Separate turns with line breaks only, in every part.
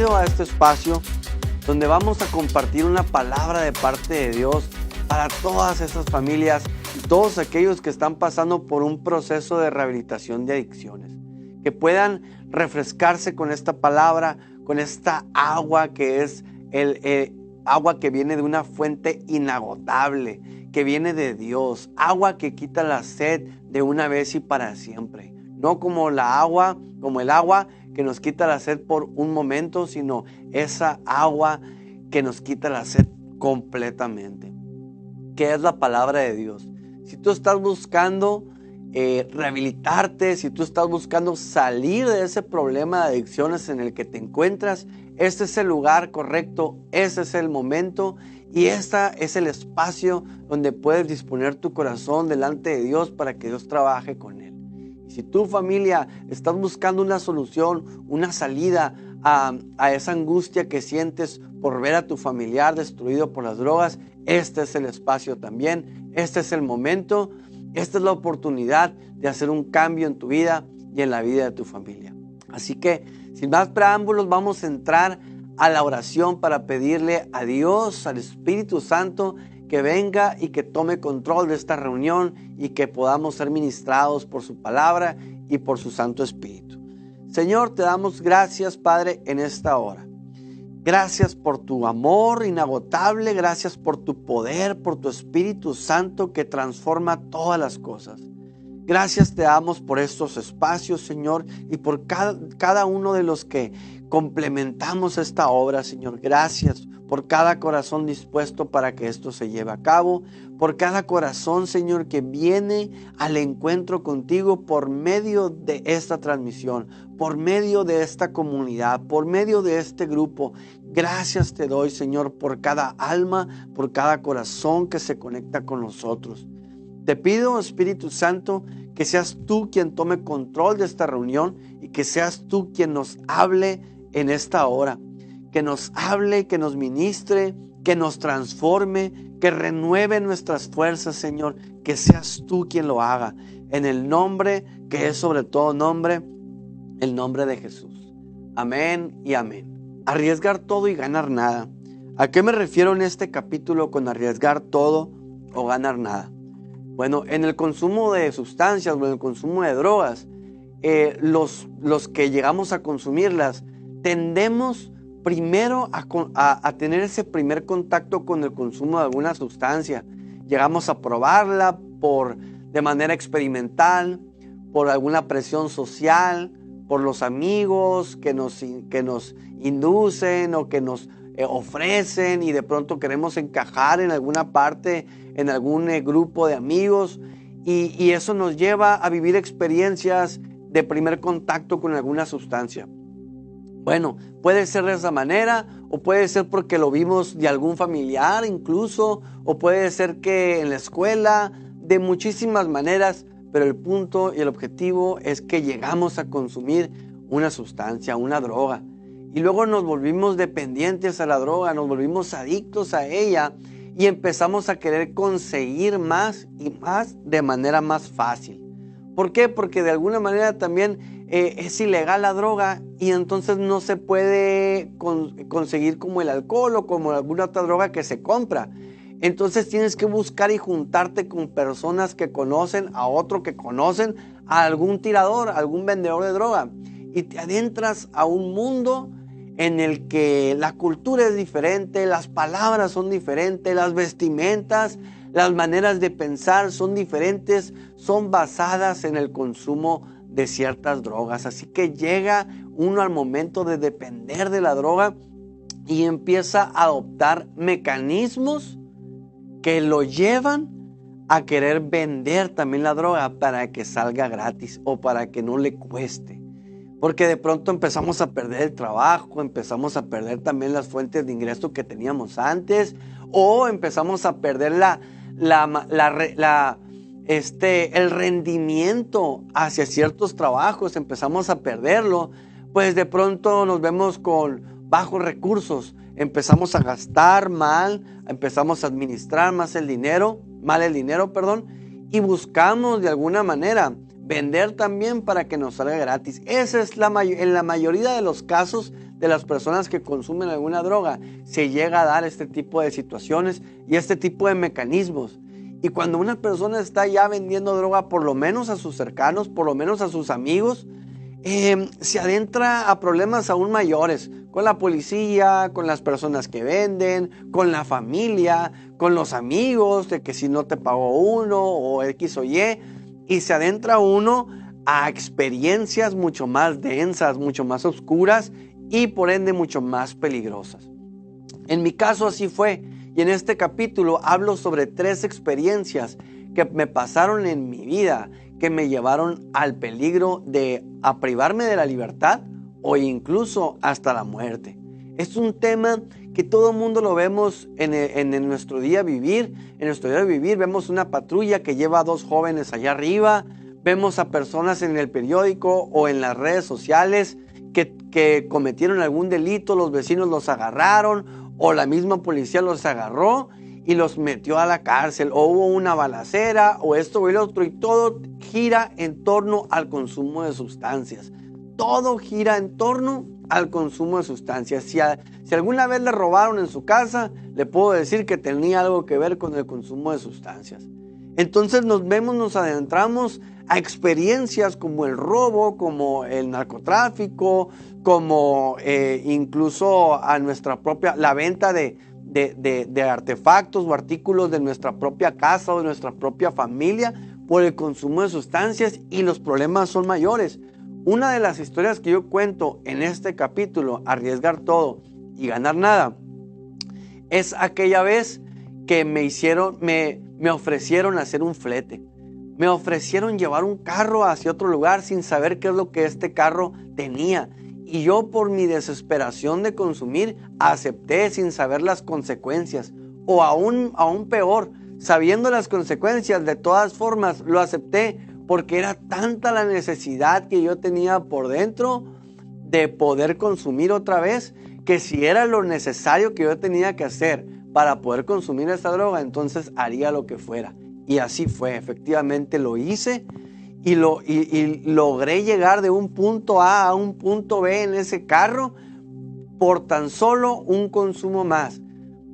bienvenido a este espacio donde vamos a compartir una palabra de parte de Dios para todas esas familias y todos aquellos que están pasando por un proceso de rehabilitación de adicciones. Que puedan refrescarse con esta palabra, con esta agua que es agua que viene de una fuente inagotable, que viene de Dios, agua que quita la sed de una vez y para siempre. No como el agua que nos quita la sed por un momento, sino esa agua que nos quita la sed completamente, que es la palabra de Dios. Si tú estás buscando rehabilitarte, si tú estás buscando salir de ese problema de adicciones en el que te encuentras, este es el lugar correcto, este es el momento y este es el espacio donde puedes disponer tu corazón delante de Dios para que Dios trabaje con él. Y si tu familia estás buscando una solución, una salida a esa angustia que sientes por ver a tu familiar destruido por las drogas, este es el espacio también, este es el momento. Esta es la oportunidad de hacer un cambio en tu vida y en la vida de tu familia. Así que, sin más preámbulos, vamos a entrar a la oración para pedirle a Dios, al Espíritu Santo, que venga y que tome control de esta reunión y que podamos ser ministrados por su palabra y por su Santo Espíritu. Señor, te damos gracias, Padre, en esta hora. Gracias por tu amor inagotable, gracias por tu poder, por tu Espíritu Santo que transforma todas las cosas. Gracias te damos por estos espacios, Señor, y por cada uno de los que complementamos esta obra, Señor. Gracias por cada corazón dispuesto para que esto se lleve a cabo, por cada corazón, Señor, que viene al encuentro contigo por medio de esta transmisión, por medio de esta comunidad, por medio de este grupo. Gracias te doy, Señor, por cada alma, por cada corazón que se conecta con nosotros. Te pido, Espíritu Santo, que seas tú quien tome control de esta reunión y que seas tú quien nos hable en esta hora. Que nos hable, que nos ministre, que nos transforme, que renueve nuestras fuerzas, Señor. Que seas tú quien lo haga. En el nombre que es sobre todo nombre, el nombre de Jesús. Amén y amén. Arriesgar todo y ganar nada. ¿A qué me refiero en este capítulo con arriesgar todo o ganar nada? Bueno, en el consumo de sustancias o en el consumo de drogas, los que llegamos a consumirlas, tendemos primero a tener ese primer contacto con el consumo de alguna sustancia. Llegamos a probarla de manera experimental, por alguna presión social, por los amigos que nos inducen o que nos ofrecen y de pronto queremos encajar en alguna parte, en algún grupo de amigos y eso nos lleva a vivir experiencias de primer contacto con alguna sustancia. Bueno, puede ser de esa manera o puede ser porque lo vimos de algún familiar incluso, o puede ser que en la escuela, de muchísimas maneras, pero el punto y el objetivo es que llegamos a consumir una sustancia, una droga. Y luego nos volvimos dependientes a la droga, nos volvimos adictos a ella y empezamos a querer conseguir más y más de manera más fácil. ¿Por qué? Porque de alguna manera también es ilegal la droga y entonces no se puede conseguir como el alcohol o como alguna otra droga que se compra. Entonces tienes que buscar y juntarte con personas que conocen a otro que conocen a algún tirador, a algún vendedor de droga. Y te adentras a un mundo en el que la cultura es diferente, las palabras son diferentes, las vestimentas, las maneras de pensar son diferentes, son basadas en el consumo de ciertas drogas. Así que llega uno al momento de depender de la droga y empieza a adoptar mecanismos que lo llevan a querer vender también la droga para que salga gratis o para que no le cueste. Porque de pronto empezamos a perder el trabajo, empezamos a perder también las fuentes de ingreso que teníamos antes, o empezamos a perder el rendimiento hacia ciertos trabajos, empezamos a perderlo, pues de pronto nos vemos con bajos recursos, empezamos a gastar mal, empezamos a administrar mal el dinero, y buscamos de alguna manera vender también para que nos salga gratis. Esa es en la mayoría de los casos de las personas que consumen alguna droga se llega a dar este tipo de situaciones y este tipo de mecanismos. Y cuando una persona está ya vendiendo droga, por lo menos a sus cercanos, por lo menos a sus amigos, se adentra a problemas aún mayores, con la policía, con las personas que venden, con la familia, con los amigos, de que si no te pagó uno o X o Y, y se adentra uno a experiencias mucho más densas, mucho más oscuras y por ende mucho más peligrosas. En mi caso así fue, y en este capítulo hablo sobre 3 experiencias que me pasaron en mi vida, que me llevaron al peligro de privarme de la libertad o incluso hasta la muerte. Es un tema que todo el mundo lo vemos en nuestro día a vivir. En nuestro día a vivir vemos una patrulla que lleva a 2 jóvenes allá arriba, vemos a personas en el periódico o en las redes sociales que cometieron algún delito, los vecinos los agarraron o la misma policía los agarró y los metió a la cárcel, o hubo una balacera, o esto o el otro, y todo gira en torno al consumo de sustancias. Todo gira en torno al consumo de sustancias. Si alguna vez le robaron en su casa, le puedo decir que tenía algo que ver con el consumo de sustancias. Entonces nos adentramos a experiencias como el robo, como el narcotráfico, como incluso a la venta de artefactos o artículos de nuestra propia casa o de nuestra propia familia por el consumo de sustancias, y los problemas son mayores. Una de las historias que yo cuento en este capítulo, Arriesgar todo y ganar nada, es aquella vez que me ofrecieron hacer un flete. Me ofrecieron llevar un carro hacia otro lugar sin saber qué es lo que este carro tenía. Y yo, por mi desesperación de consumir, acepté sin saber las consecuencias. O aún peor, sabiendo las consecuencias, de todas formas lo acepté, porque era tanta la necesidad que yo tenía por dentro de poder consumir otra vez, que si era lo necesario que yo tenía que hacer para poder consumir esta droga, entonces haría lo que fuera. Y así fue, efectivamente lo hice. Y logré llegar de un punto A a un punto B en ese carro por tan solo un consumo más.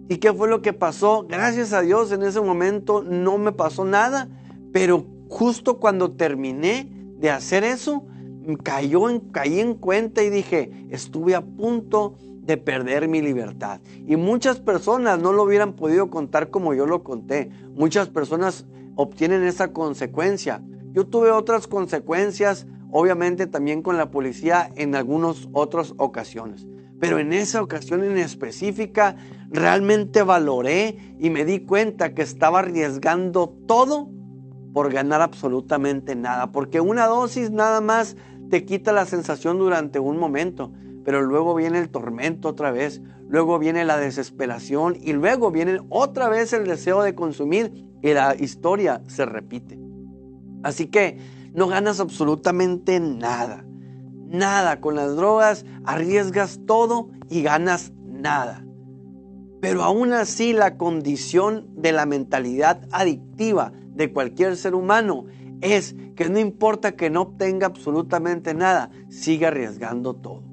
¿Y qué fue lo que pasó? Gracias a Dios en ese momento no me pasó nada, pero justo cuando terminé de hacer eso, caí en cuenta y dije, estuve a punto de perder mi libertad. Y muchas personas no lo hubieran podido contar como yo lo conté. Muchas personas obtienen esa consecuencia. Yo tuve otras consecuencias, obviamente también con la policía en algunas otras ocasiones. Pero en esa ocasión en específica, realmente valoré y me di cuenta que estaba arriesgando todo por ganar absolutamente nada. Porque una dosis nada más te quita la sensación durante un momento, pero luego viene el tormento otra vez, luego viene la desesperación y luego viene otra vez el deseo de consumir y la historia se repite. Así que no ganas absolutamente nada. Nada. Con las drogas arriesgas todo y ganas nada. Pero aún así la condición de la mentalidad adictiva de cualquier ser humano es que no importa que no obtenga absolutamente nada, sigue arriesgando todo.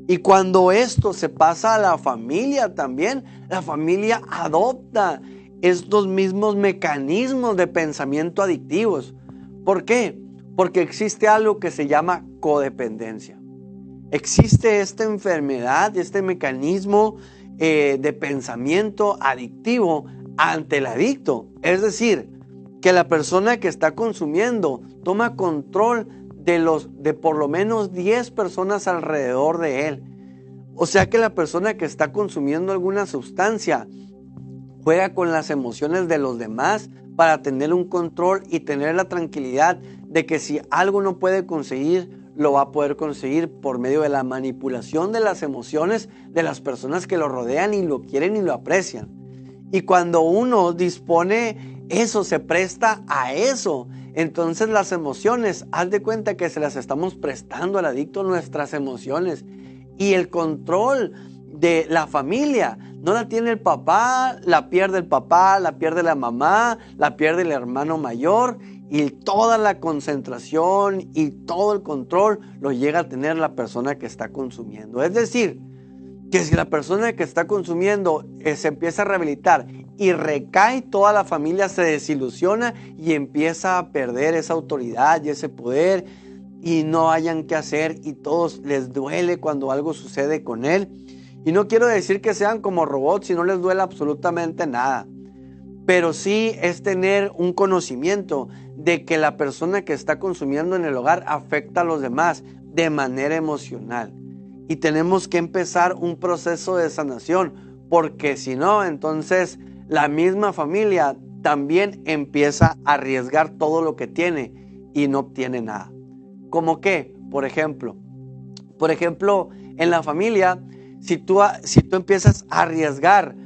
Y cuando esto se pasa a la familia también, la familia adopta estos mismos mecanismos de pensamiento adictivos. ¿Por qué? Porque existe algo que se llama codependencia. Existe esta enfermedad, este mecanismo de pensamiento adictivo ante el adicto. Es decir, que la persona que está consumiendo toma control de por lo menos 10 personas alrededor de él. O sea que la persona que está consumiendo alguna sustancia juega con las emociones de los demás para tener un control y tener la tranquilidad de que si algo no puede conseguir, lo va a poder conseguir por medio de la manipulación de las emociones de las personas que lo rodean y lo quieren y lo aprecian. Y cuando uno dispone eso, se presta a eso, entonces las emociones, haz de cuenta que se las estamos prestando al adicto, nuestras emociones. Y el control de la familia no la tiene el papá, la pierde la mamá, la pierde el hermano mayor y toda la concentración y todo el control lo llega a tener la persona que está consumiendo. Es decir, que si la persona que está consumiendo se empieza a rehabilitar y recae, toda la familia se desilusiona y empieza a perder esa autoridad y ese poder y no hayan qué hacer y todos les duele cuando algo sucede con él. Y no quiero decir que sean como robots y no les duele absolutamente nada, pero sí es tener un conocimiento de que la persona que está consumiendo en el hogar afecta a los demás de manera emocional. Y tenemos que empezar un proceso de sanación, porque si no, entonces la misma familia también empieza a arriesgar todo lo que tiene y no obtiene nada. ¿Cómo qué? Por ejemplo, en la familia, si tú empiezas a arriesgar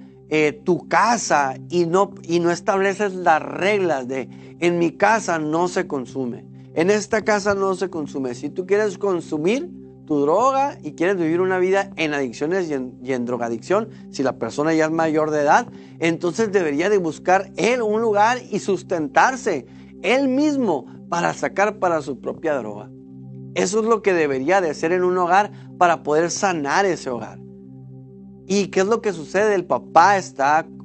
tu casa y no estableces las reglas de en mi casa no se consume, en esta casa no se consume. Si tú quieres consumir tu droga y quieres vivir una vida en adicciones y en drogadicción, si la persona ya es mayor de edad, entonces debería de buscar él un lugar y sustentarse él mismo para sacar para su propia droga. Eso es lo que debería de hacer en un hogar para poder sanar ese hogar. ¿Y qué es lo que sucede? El papá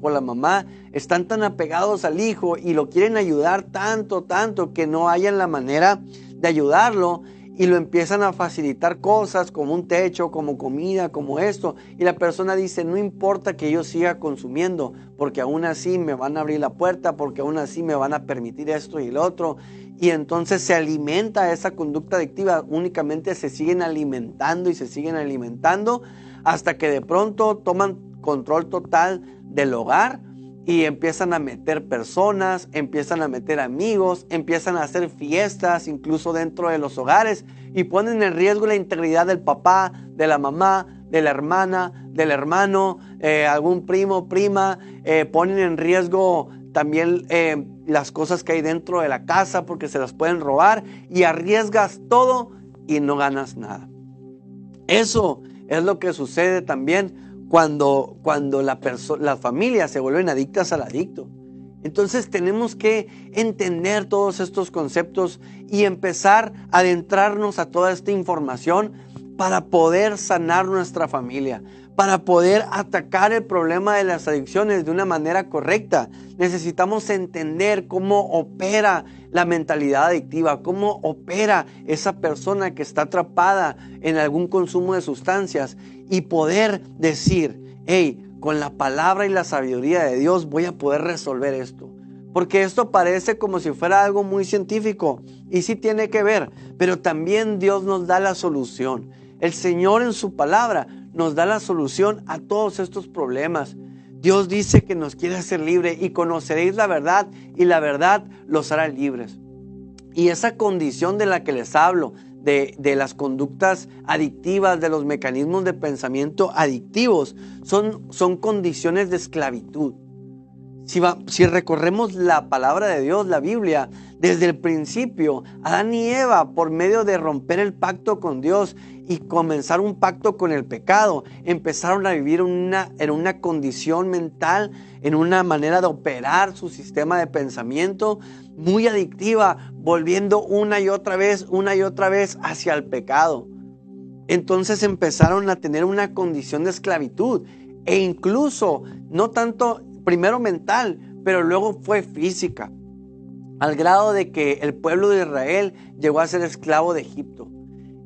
o la mamá están tan apegados al hijo y lo quieren ayudar tanto que no hayan la manera de ayudarlo y lo empiezan a facilitar cosas como un techo, como comida, como esto. Y la persona dice, no importa que yo siga consumiendo, porque aún así me van a abrir la puerta, porque aún así me van a permitir esto y lo otro. Y entonces se alimenta esa conducta adictiva, únicamente se siguen alimentando y se siguen alimentando hasta que de pronto toman control total del hogar y empiezan a meter personas, empiezan a meter amigos, empiezan a hacer fiestas incluso dentro de los hogares y ponen en riesgo la integridad del papá, de la mamá, de la hermana, del hermano, algún primo, prima, ponen en riesgo también las cosas que hay dentro de la casa porque se las pueden robar y arriesgas todo y no ganas nada. Eso es lo que sucede también cuando las familias se vuelven adictas al adicto. Entonces tenemos que entender todos estos conceptos y empezar a adentrarnos a toda esta información para poder sanar nuestra familia, para poder atacar el problema de las adicciones de una manera correcta. Necesitamos entender cómo opera la mentalidad adictiva, cómo opera esa persona que está atrapada en algún consumo de sustancias y poder decir, hey, con la palabra y la sabiduría de Dios voy a poder resolver esto. Porque esto parece como si fuera algo muy científico y sí tiene que ver, pero también Dios nos da la solución. El Señor en su palabra nos da la solución a todos estos problemas. Dios dice que nos quiere hacer libres y conoceréis la verdad y la verdad los hará libres. Y esa condición de la que les hablo, de las conductas adictivas, de los mecanismos de pensamiento adictivos, son condiciones de esclavitud. Si recorremos la palabra de Dios, la Biblia, desde el principio, Adán y Eva, por medio de romper el pacto con Dios y comenzar un pacto con el pecado, empezaron a vivir en una condición mental, en una manera de operar su sistema de pensamiento muy adictiva, volviendo una y otra vez hacia el pecado. Entonces empezaron a tener una condición de esclavitud e incluso, no tanto primero mental, pero luego fue física, al grado de que el pueblo de Israel llegó a ser esclavo de Egipto.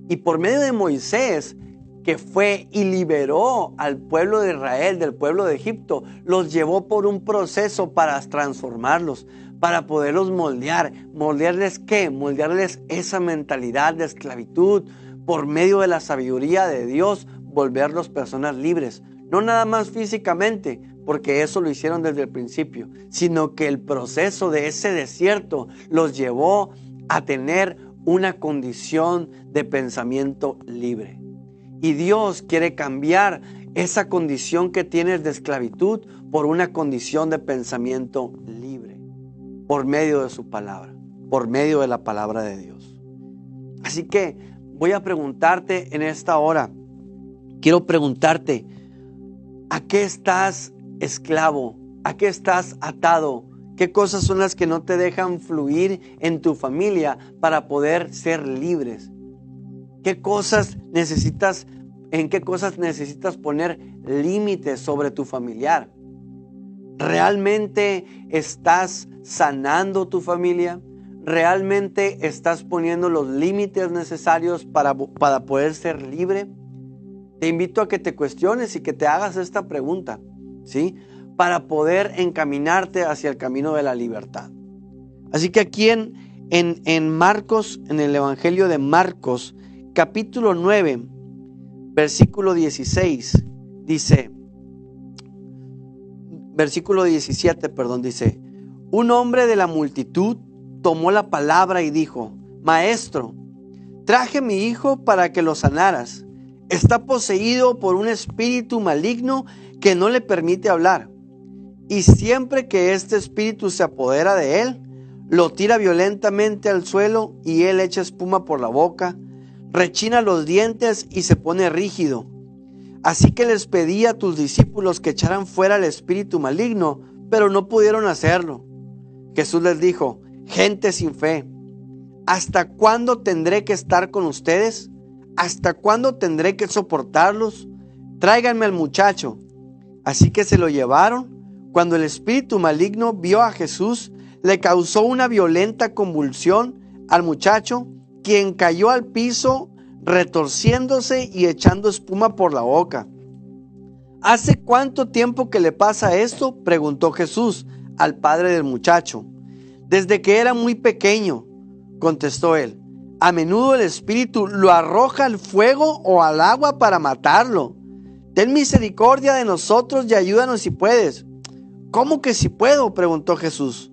Y por medio de Moisés, que fue y liberó al pueblo de Israel del pueblo de Egipto, los llevó por un proceso para transformarlos, para poderlos moldear. ¿Moldearles qué? Moldearles esa mentalidad de esclavitud, por medio de la sabiduría de Dios, volverlos personas libres. No nada más físicamente, porque eso lo hicieron desde el principio, sino que el proceso de ese desierto los llevó a tener una condición de pensamiento libre. Y Dios quiere cambiar esa condición que tienes de esclavitud por una condición de pensamiento libre, por medio de su palabra, por medio de la palabra de Dios. Así que voy a preguntarte en esta hora, quiero preguntarte, ¿a qué estás esclavo? ¿A qué estás atado? ¿Qué cosas son las que no te dejan fluir en tu familia para poder ser libres? ¿Qué cosas necesitas, en qué cosas necesitas poner límites sobre tu familiar? ¿Realmente estás sanando tu familia? ¿Realmente estás poniendo los límites necesarios para poder ser libre? Te invito a que te cuestiones y que te hagas esta pregunta, ¿sí? Para poder encaminarte hacia el camino de la libertad. Así que aquí en Marcos, en el Evangelio de Marcos, capítulo 9, versículo 16, dice, versículo 17, dice, un hombre de la multitud tomó la palabra y dijo, Maestro, traje a mi hijo para que lo sanaras. Está poseído por un espíritu maligno que no le permite hablar. Y siempre que este espíritu se apodera de él, lo tira violentamente al suelo y él echa espuma por la boca, rechina los dientes y se pone rígido. Así que les pedí a tus discípulos que echaran fuera el espíritu maligno, pero no pudieron hacerlo. Jesús les dijo, gente sin fe, ¿hasta cuándo tendré que estar con ustedes? ¿Hasta cuándo tendré que soportarlos? Tráiganme al muchacho. Así que se lo llevaron. Cuando el espíritu maligno vio a Jesús, le causó una violenta convulsión al muchacho, quien cayó al piso retorciéndose y echando espuma por la boca. ¿Hace cuánto tiempo que le pasa esto?, preguntó Jesús al padre del muchacho. Desde que era muy pequeño, contestó él. A menudo el espíritu lo arroja al fuego o al agua para matarlo. Ten misericordia de nosotros y ayúdanos si puedes. ¿Cómo que si puedo?, preguntó Jesús.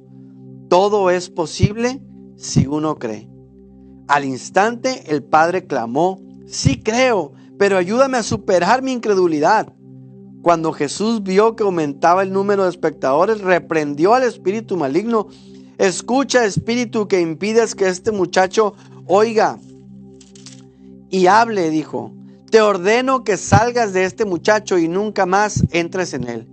Todo es posible si uno cree. Al instante el padre clamó, sí creo, pero ayúdame a superar mi incredulidad. Cuando Jesús vio que aumentaba el número de espectadores, reprendió al espíritu maligno. Escucha, espíritu que impides que este muchacho oiga y hable, dijo. Te ordeno que salgas de este muchacho y nunca más entres en él.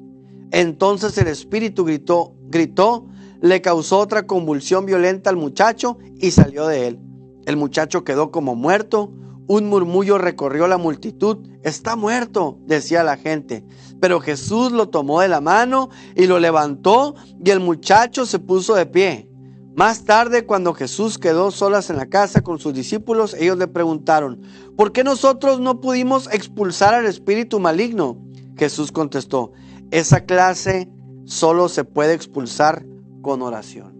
Entonces el espíritu gritó, le causó otra convulsión violenta al muchacho y salió de él. El muchacho quedó como muerto. Un murmullo recorrió la multitud. Está muerto, decía la gente. Pero Jesús lo tomó de la mano y lo levantó y el muchacho se puso de pie. Más tarde, cuando Jesús quedó solas en la casa con sus discípulos, ellos le preguntaron, ¿por qué nosotros no pudimos expulsar al espíritu maligno? Jesús contestó, esa clase solo se puede expulsar con oración.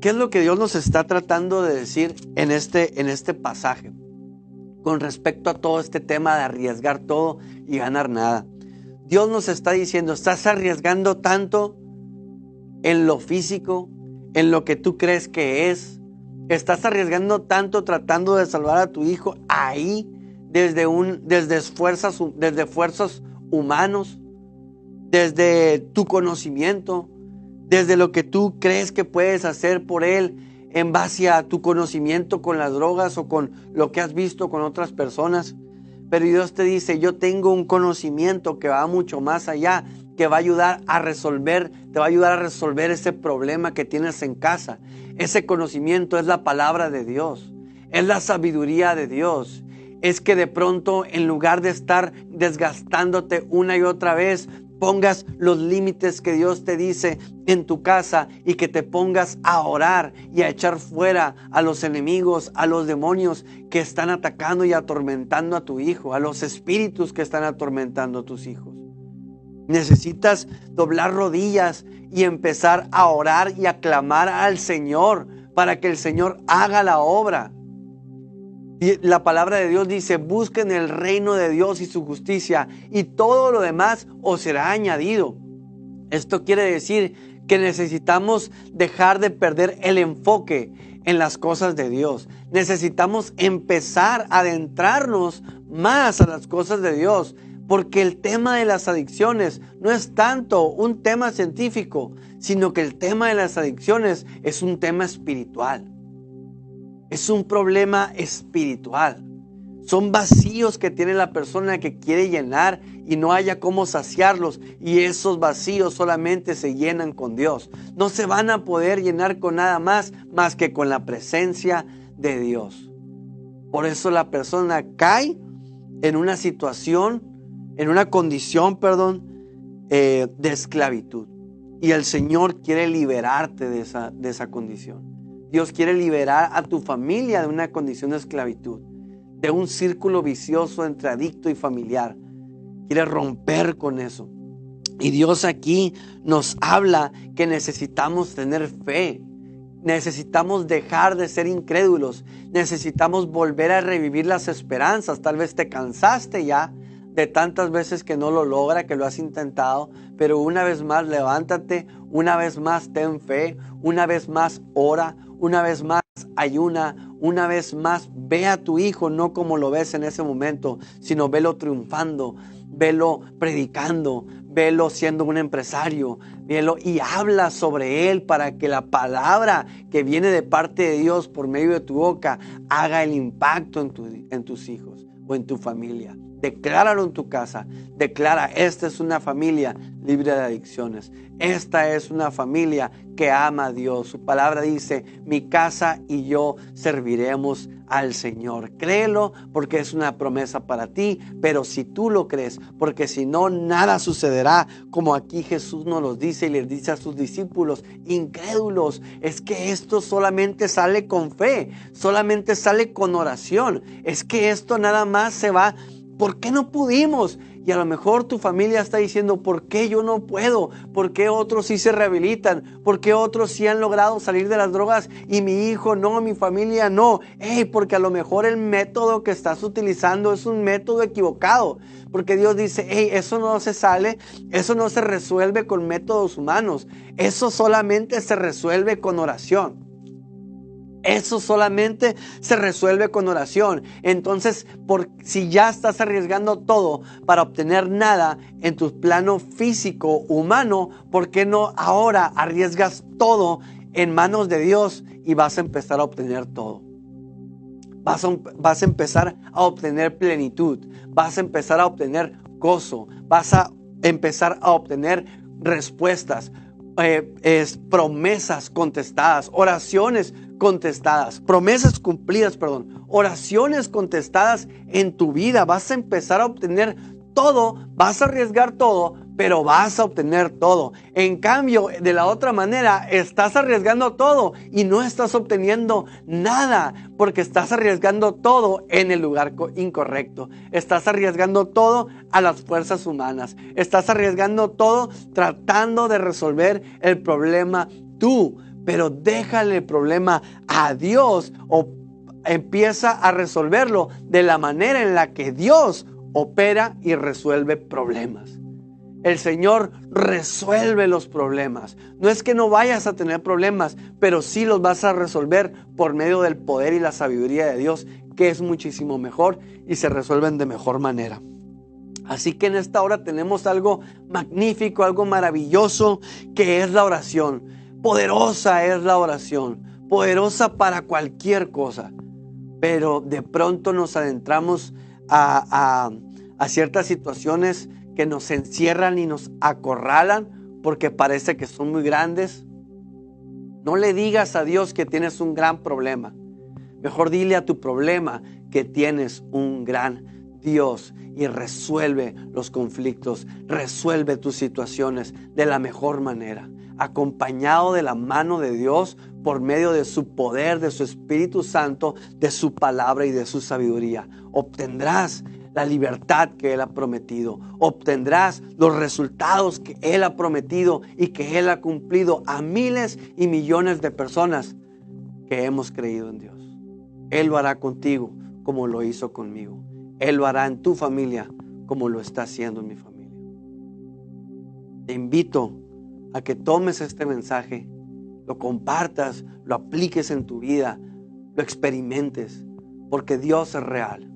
¿Qué es lo que Dios nos está tratando de decir en este pasaje con respecto a todo este tema de arriesgar todo y ganar nada? Dios nos está diciendo, estás arriesgando tanto en lo físico, en lo que tú crees que es. Estás arriesgando tanto tratando de salvar a tu hijo ahí desde esfuerzos humanos, desde tu conocimiento, desde lo que tú crees que puedes hacer por él en base a tu conocimiento con las drogas o con lo que has visto con otras personas. Pero Dios te dice, yo tengo un conocimiento que va mucho más allá, que va a ayudar a resolver, te va a ayudar a resolver ese problema que tienes en casa. Ese conocimiento es la palabra de Dios, es la sabiduría de Dios. Es que de pronto, en lugar de estar desgastándote una y otra vez, pongas los límites que Dios te dice en tu casa y que te pongas a orar y a echar fuera a los enemigos, a los demonios que están atacando y atormentando a tu hijo, a los espíritus que están atormentando a tus hijos. Necesitas doblar rodillas y empezar a orar y a clamar al Señor para que el Señor haga la obra. Y la palabra de Dios dice, busquen el reino de Dios y su justicia y todo lo demás os será añadido. Esto quiere decir que necesitamos dejar de perder el enfoque en las cosas de Dios. Necesitamos empezar a adentrarnos más a las cosas de Dios, porque el tema de las adicciones no es tanto un tema científico, sino que el tema de las adicciones es un tema espiritual. Es un problema espiritual. Son vacíos que tiene la persona que quiere llenar y no haya cómo saciarlos. Y esos vacíos solamente se llenan con Dios. No se van a poder llenar con nada más que con la presencia de Dios. Por eso la persona cae en una situación, en una condición, de esclavitud. Y el Señor quiere liberarte de esa condición. Dios quiere liberar a tu familia de una condición de esclavitud, de un círculo vicioso entre adicto y familiar. Quiere romper con eso. Y Dios aquí nos habla que necesitamos tener fe. Necesitamos dejar de ser incrédulos. Necesitamos volver a revivir las esperanzas. Tal vez te cansaste ya de tantas veces que no lo logra, que lo has intentado, pero una vez más levántate, una vez más ten fe, una vez más ora, una vez más ayuna, una vez más ve a tu hijo no como lo ves en ese momento, sino velo triunfando, velo predicando, velo siendo un empresario, velo y habla sobre él para que la palabra que viene de parte de Dios por medio de tu boca haga el impacto en tus hijos o en tu familia. Decláralo en tu casa. Declara, esta es una familia libre de adicciones. Esta es una familia que ama a Dios. Su palabra dice, mi casa y yo serviremos al Señor. Créelo porque es una promesa para ti, pero si tú lo crees, porque si no, nada sucederá, como aquí Jesús nos lo dice y les dice a sus discípulos incrédulos. Es que esto solamente sale con fe, solamente sale con oración. Es que esto nada más se va. ¿Por qué no pudimos? Y a lo mejor tu familia está diciendo, ¿por qué yo no puedo? ¿Por qué otros sí se rehabilitan? ¿Por qué otros sí han logrado salir de las drogas y mi hijo no, mi familia no? Porque a lo mejor el método que estás utilizando es un método equivocado. Porque Dios dice, eso no se sale, eso no se resuelve con métodos humanos. Eso solamente se resuelve con oración. Eso solamente se resuelve con oración. Entonces, si ya estás arriesgando todo para obtener nada en tu plano físico, humano, ¿por qué no ahora arriesgas todo en manos de Dios y vas a empezar a obtener todo? Vas a empezar a obtener plenitud, vas a empezar a obtener gozo, vas a empezar a obtener respuestas, promesas contestadas, oraciones contestadas, promesas cumplidas, oraciones contestadas en tu vida. Vas a empezar a obtener todo, vas a arriesgar todo, pero vas a obtener todo. En cambio, de la otra manera, estás arriesgando todo y no estás obteniendo nada, porque estás arriesgando todo en el lugar incorrecto. Estás arriesgando todo a las fuerzas humanas. Estás arriesgando todo tratando de resolver el problema tú. Pero déjale el problema a Dios o empieza a resolverlo de la manera en la que Dios opera y resuelve problemas. El Señor resuelve los problemas. No es que no vayas a tener problemas, pero sí los vas a resolver por medio del poder y la sabiduría de Dios, que es muchísimo mejor y se resuelven de mejor manera. Así que en esta hora tenemos algo magnífico, algo maravilloso, que es la oración. Poderosa es la oración, poderosa para cualquier cosa. Pero de pronto nos adentramos a ciertas situaciones que nos encierran y nos acorralan porque parece que son muy grandes. No le digas a Dios que tienes un gran problema. Mejor dile a tu problema que tienes un gran Dios y resuelve los conflictos, resuelve tus situaciones de la mejor manera, acompañado de la mano de Dios por medio de su poder, de su Espíritu Santo, de su palabra y de su sabiduría. Obtendrás la libertad que Él ha prometido. Obtendrás los resultados que Él ha prometido y que Él ha cumplido a miles y millones de personas que hemos creído en Dios. Él lo hará contigo como lo hizo conmigo. Él lo hará en tu familia como lo está haciendo en mi familia. Te invito a que tomes este mensaje, lo compartas, lo apliques en tu vida, lo experimentes, porque Dios es real.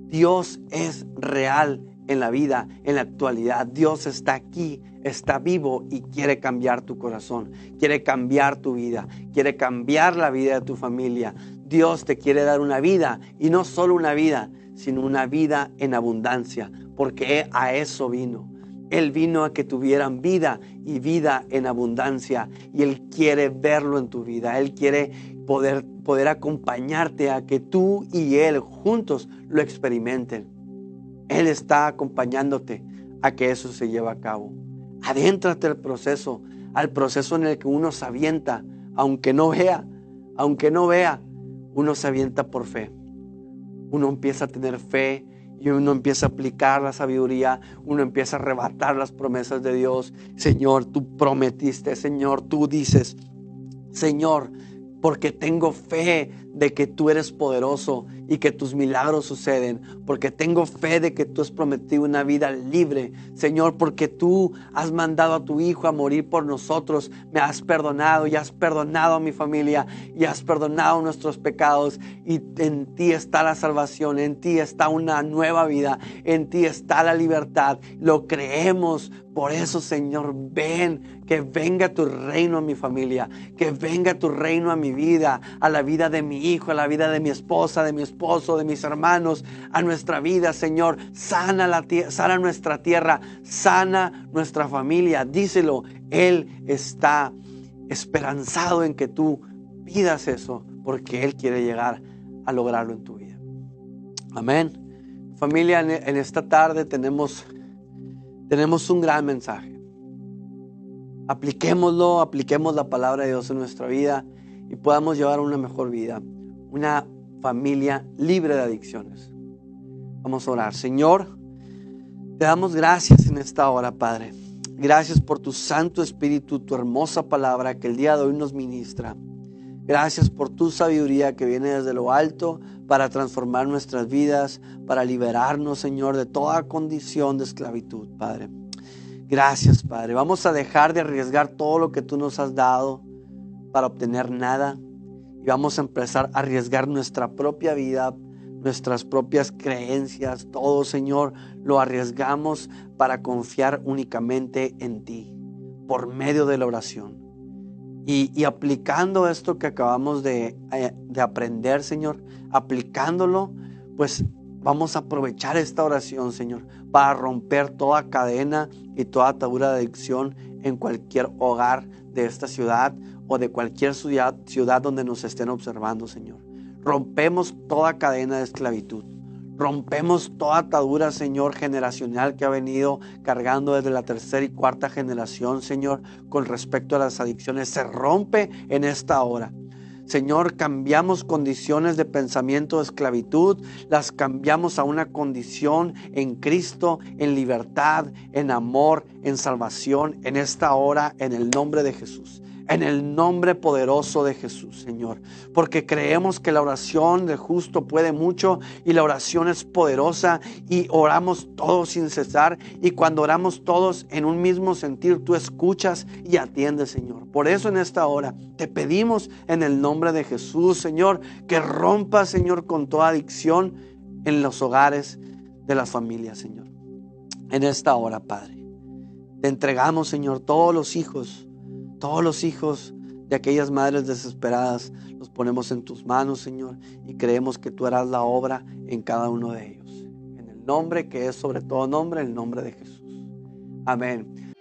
Dios es real en la vida, en la actualidad. Dios está aquí, está vivo y quiere cambiar tu corazón, quiere cambiar tu vida, quiere cambiar la vida de tu familia. Dios te quiere dar una vida, y no solo una vida, sino una vida en abundancia, porque a eso vino. Él vino a que tuvieran vida y vida en abundancia, y Él quiere verlo en tu vida. Él quiere poder acompañarte a que tú y Él juntos lo experimenten. Él está acompañándote a que eso se lleve a cabo. Adéntrate al proceso en el que uno se avienta, aunque no vea, uno se avienta por fe. Uno empieza a tener fe y uno empieza a aplicar la sabiduría, uno empieza a arrebatar las promesas de Dios. Señor, tú prometiste, Señor, tú dices, Señor, porque tengo fe de que tú eres poderoso y que tus milagros suceden, porque tengo fe de que tú has prometido una vida libre, Señor, porque tú has mandado a tu Hijo a morir por nosotros, me has perdonado y has perdonado a mi familia y has perdonado nuestros pecados, y en ti está la salvación, en ti está una nueva vida, en ti está la libertad. Lo creemos. Por eso, Señor, ven, que venga tu reino a mi familia, que venga tu reino a mi vida, a la vida de mi hijo, a la vida de mi esposa, de mi esposo, de mis hermanos, a nuestra vida, Señor. Sana nuestra tierra, sana nuestra familia. Díselo, Él está esperanzado en que tú pidas eso, porque Él quiere llegar a lograrlo en tu vida. Amén. Familia, en esta tarde tenemos un gran mensaje. Apliquémoslo, apliquemos la palabra de Dios en nuestra vida y podamos llevar una mejor vida, una familia libre de adicciones. Vamos a orar. Señor, te damos gracias en esta hora, Padre. Gracias por tu Santo Espíritu, tu hermosa palabra que el día de hoy nos ministra. Gracias por tu sabiduría que viene desde lo alto para transformar nuestras vidas, para liberarnos, Señor, de toda condición de esclavitud, Padre. Gracias, Padre. Vamos a dejar de arriesgar todo lo que tú nos has dado para obtener nada, y vamos a empezar a arriesgar nuestra propia vida, nuestras propias creencias. Todo, Señor, lo arriesgamos para confiar únicamente en ti por medio de la oración. Y aplicando esto que acabamos de aprender, Señor, aplicándolo, pues vamos a aprovechar esta oración, Señor, para romper toda cadena y toda atadura de adicción en cualquier hogar de esta ciudad o de cualquier ciudad donde nos estén observando, Señor. Rompemos toda cadena de esclavitud. Rompemos toda atadura, Señor, generacional que ha venido cargando desde la tercera y cuarta generación, Señor, con respecto a las adicciones. Se rompe en esta hora. Señor, cambiamos condiciones de pensamiento de esclavitud, las cambiamos a una condición en Cristo, en libertad, en amor, en salvación, en esta hora, en el nombre de Jesús. En el nombre poderoso de Jesús, Señor. Porque creemos que la oración del justo puede mucho, y la oración es poderosa, y oramos todos sin cesar. Y cuando oramos todos en un mismo sentir, tú escuchas y atiendes, Señor. Por eso en esta hora te pedimos en el nombre de Jesús, Señor, que rompas, Señor, con toda adicción en los hogares de las familias, Señor. En esta hora, Padre, te entregamos, Señor, todos los hijos de aquellas madres desesperadas, los ponemos en tus manos, Señor, y creemos que tú harás la obra en cada uno de ellos. En el nombre que es sobre todo nombre, el nombre de Jesús. Amén.